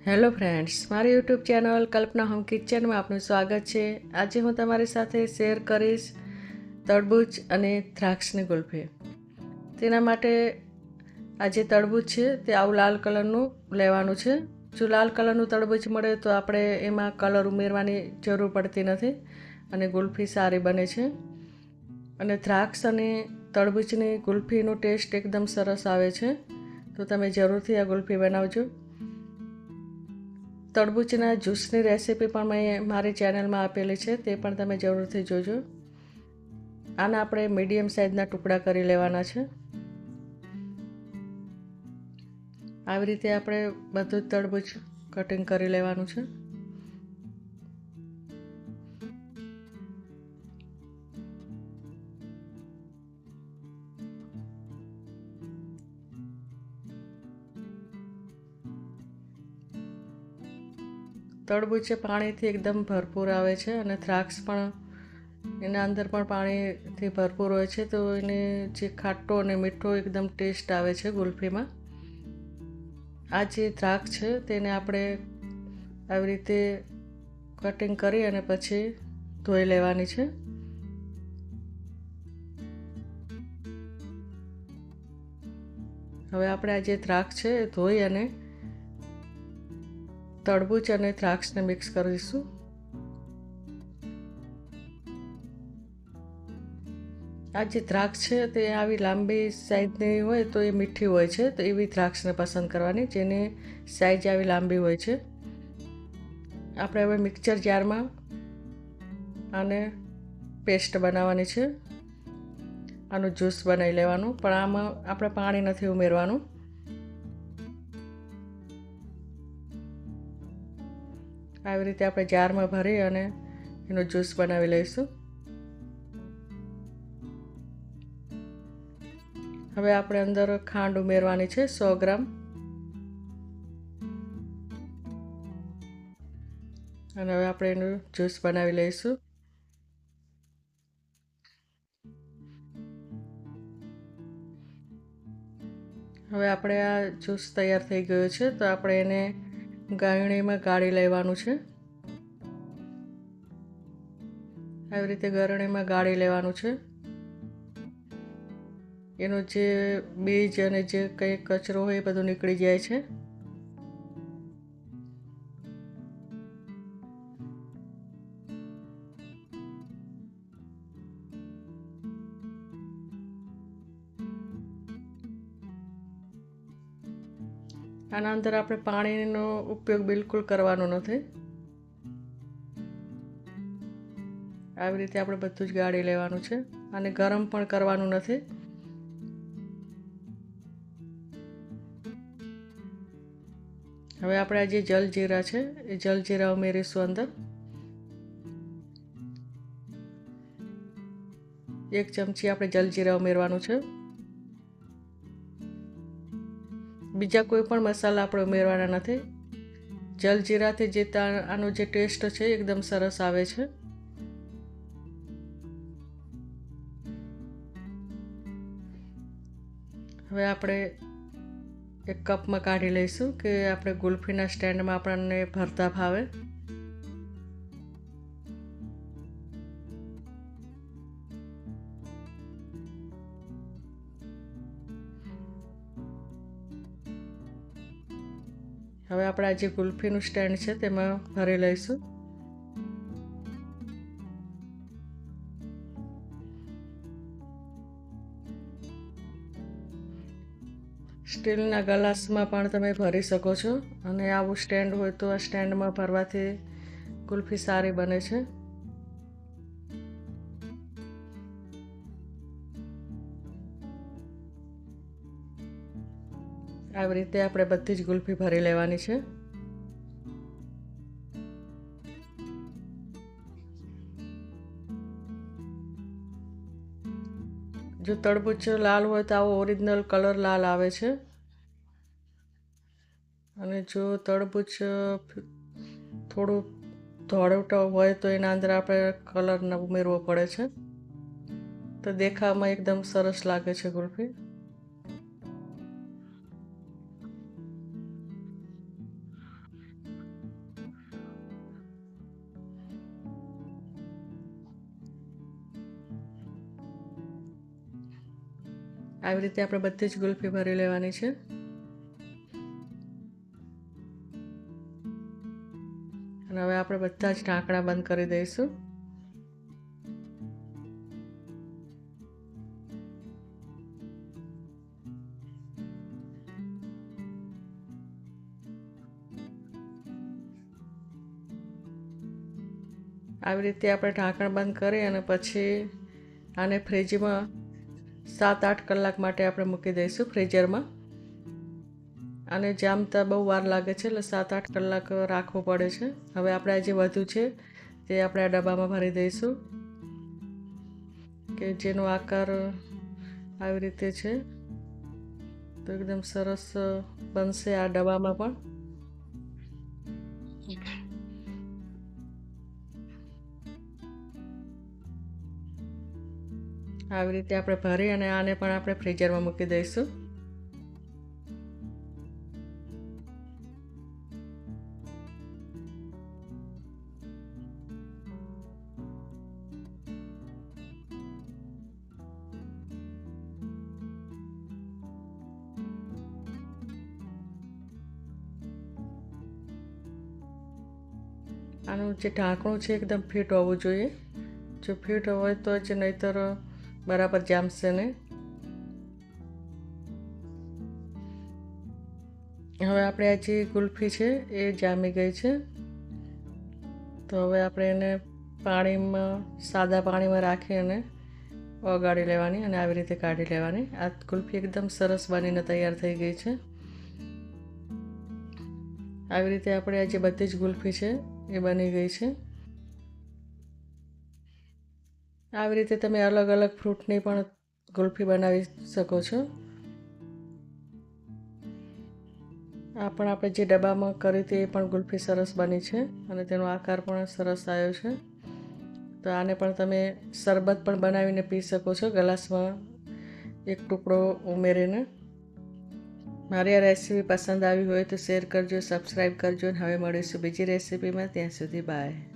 Hello friends, મારી YouTube channel કલ્પના home કિચનમાં આપનું સ્વાગત છે। આજે હું તમારી સાથે શેર કરીશ તરબૂચ અને દ્રાક્ષની ગુલ્ફી। તેના માટે આજે તરબૂચ છે તે આવું લાલ કલરનું લેવાનું છે। જો લાલ કલરનું તરબૂચ મળે તો આપણે એમાં કલર ઉમેરવાની જરૂર પડતી નથી અને ગુલ્ફી સારી બને છે। અને દ્રાક્ષ અને તરબૂચની ગુલ્ફીનો ટેસ્ટ એકદમ સરસ આવે છે, તો તમે જરૂરથી આ ગુલ્ફી બનાવજો। તરબૂચના જ્યુસની રેસીપી પણ મેં મારી ચેનલમાં આપેલી છે, તે પણ તમે જરૂરથી જોજો। આના આપણે મીડિયમ સાઇઝના ટુકડા કરી લેવાના છે। આવી રીતે આપણે બધું જ તરબૂચ કટિંગ કરી લેવાનું છે। તરબૂચ પાણીથી એકદમ ભરપૂર આવે છે અને દ્રાક્ષ પણ એના અંદર પણ પાણીથી ભરપૂર હોય છે, તો એને જે ખાટો અને મીઠો એકદમ ટેસ્ટ આવે છે ગુલ્ફીમાં। આ જે દ્રાક્ષ છે તેને આપણે આવી રીતે કટિંગ કરી અને પછી ધોઈ લેવાની છે। હવે આપણે આ જે દ્રાક્ષ છે એ ધોઈ અને તરબૂચ અને દ્રાક્ષને મિક્સ કરીશું। આ જે દ્રાક્ષ છે તે આવી લાંબી સાઈઝની હોય તો એ મીઠી હોય છે, તો એવી દ્રાક્ષને પસંદ કરવાની જેની સાઈઝ આવી લાંબી હોય છે। આપણે હવે મિક્સર જારમાં આને પેસ્ટ બનાવવાની છે, આનું જ્યુસ બનાવી લેવાનું, પણ આમાં આપણે પાણી નથી ઉમેરવાનું। આવી રીતે આપણે જારમાં ભરી અને એનો જ્યુસ બનાવી લઈશું। હવે આપણે અંદર ખાંડ ઉમેરવાની છે 100 ગ્રામ, અને હવે આપણે એનું જ્યુસ બનાવી લઈશું। હવે આપણે આ જ્યુસ તૈયાર થઈ ગયો છે, તો આપણે એને ગાળણીમાં ગાળી લેવાનું છે। આવી રીતે ગાળણીમાં ગાળી લેવાનું છે। એનો જે બીજ અને જે કંઈ કચરો હોય એ બધું નીકળી જાય છે। આના અંદર આપણે પાણીનો ઉપયોગ બિલકુલ કરવાનો નથી। આવી રીતે આપણે બધું જ ગાળી લેવાનું છે અને ગરમ પણ કરવાનું નથી। હવે આપણે આ જે જલજીરા છે એ જલજીરા ઉમેરીશું અંદર। 1 ચમચી આપણે જલજીરા ઉમેરવાનું છે। બીજા કોઈ પણ મસાલા આપણે ઉમેરવાના નથી। જલજીરાથી જે આનો જે ટેસ્ટ છે એકદમ સરસ આવે છે। હવે આપણે એક કપમાં કાઢી લઈશું કે આપણે ગુલ્ફીના સ્ટેન્ડમાં આપણને ભરતા ફાવે। હવે આપણે આ જે ગુલ્ફીનું સ્ટેન્ડ છે તેમાં ભરી લઈશું। સ્ટીલના ગ્લાસમાં પણ તમે ભરી શકો છો, અને આવું સ્ટેન્ડ હોય તો આ સ્ટેન્ડમાં ભરવાથી ગુલ્ફી સારી બને છે। આવી રીતે આપણે બધી જ ગુલ્ફી ભરી લેવાની છે। જો તરબૂચ લાલ હોય તો આવો ઓરિજિનલ કલર લાલ આવે છે, અને જો તરબૂચ થોડું ધોળવટો હોય તો એના અંદર આપણે કલર ઉમેરવો પડે છે, તો દેખાવમાં એકદમ સરસ લાગે છે ગુલ્ફી। આવી રીતે આપણે બધી જ ગુલ્ફી ભરી લેવાની છે. અને હવે આપણે બધા જ ઢાંકણા બંધ કરી દઈશું. આવી રીતે આપણે ઢાંકણ બંધ કરી અને પછી આને ફ્રીજમાં 7-8 કલાક માટે આપણે મૂકી દઈશું ફ્રીઝરમાં. અને જામતા બહુ વાર લાગે છે એટલે 7-8 કલાક રાખવું પડે છે. હવે આપણે આ જે વધુ છે તે આપણે આ ડબ્બામાં ભરી દઈશું કે જેનો આકાર આવી રીતે છે. તો એકદમ સરસ બનશે આ ડબ્બામાં પણ. આવી રીતે આપણે ભરી અને આને પણ આપણે ફ્રીઝરમાં મૂકી દઈશું. આનું જે ઢાંકણું છે એકદમ ફિટ હોવું જોઈએ. જો ફિટ હોય તો જ, નહીંતર બરાબર જામશે ને. હવે આપણે આ જે ગુલ્ફી છે એ જામી ગઈ છે. તો હવે આપણે એને પાણીમાં, સાદા પાણીમાં રાખી અને ઓગાળી લેવાની અને આવી રીતે કાઢી લેવાની. આ ગુલ્ફી એકદમ સરસ બનીને તૈયાર થઈ ગઈ છે. આવી રીતે આપણે આ જે બધી જ ગુલ્ફી છે એ બની ગઈ છે. આવી રીતે તમે અલગ અલગ ફ્રૂટની પણ ગુલ્ફી બનાવી શકો છો. આ પણ આપણે જે ડબ્બામાં કરી હતી એ પણ ગુલ્ફી સરસ બની છે અને તેનો આકાર પણ સરસ આવ્યો છે. તો આને પણ તમે શરબત પણ બનાવીને પી શકો છો, ગ્લાસમાં એક ટુકડો ઉમેરીને. મારી આ રેસીપી પસંદ આવી હોય તો શેર કરજો, સબસ્ક્રાઈબ કરજો. અને હવે મળીશું બીજી રેસીપીમાં. ત્યાં સુધી બાય.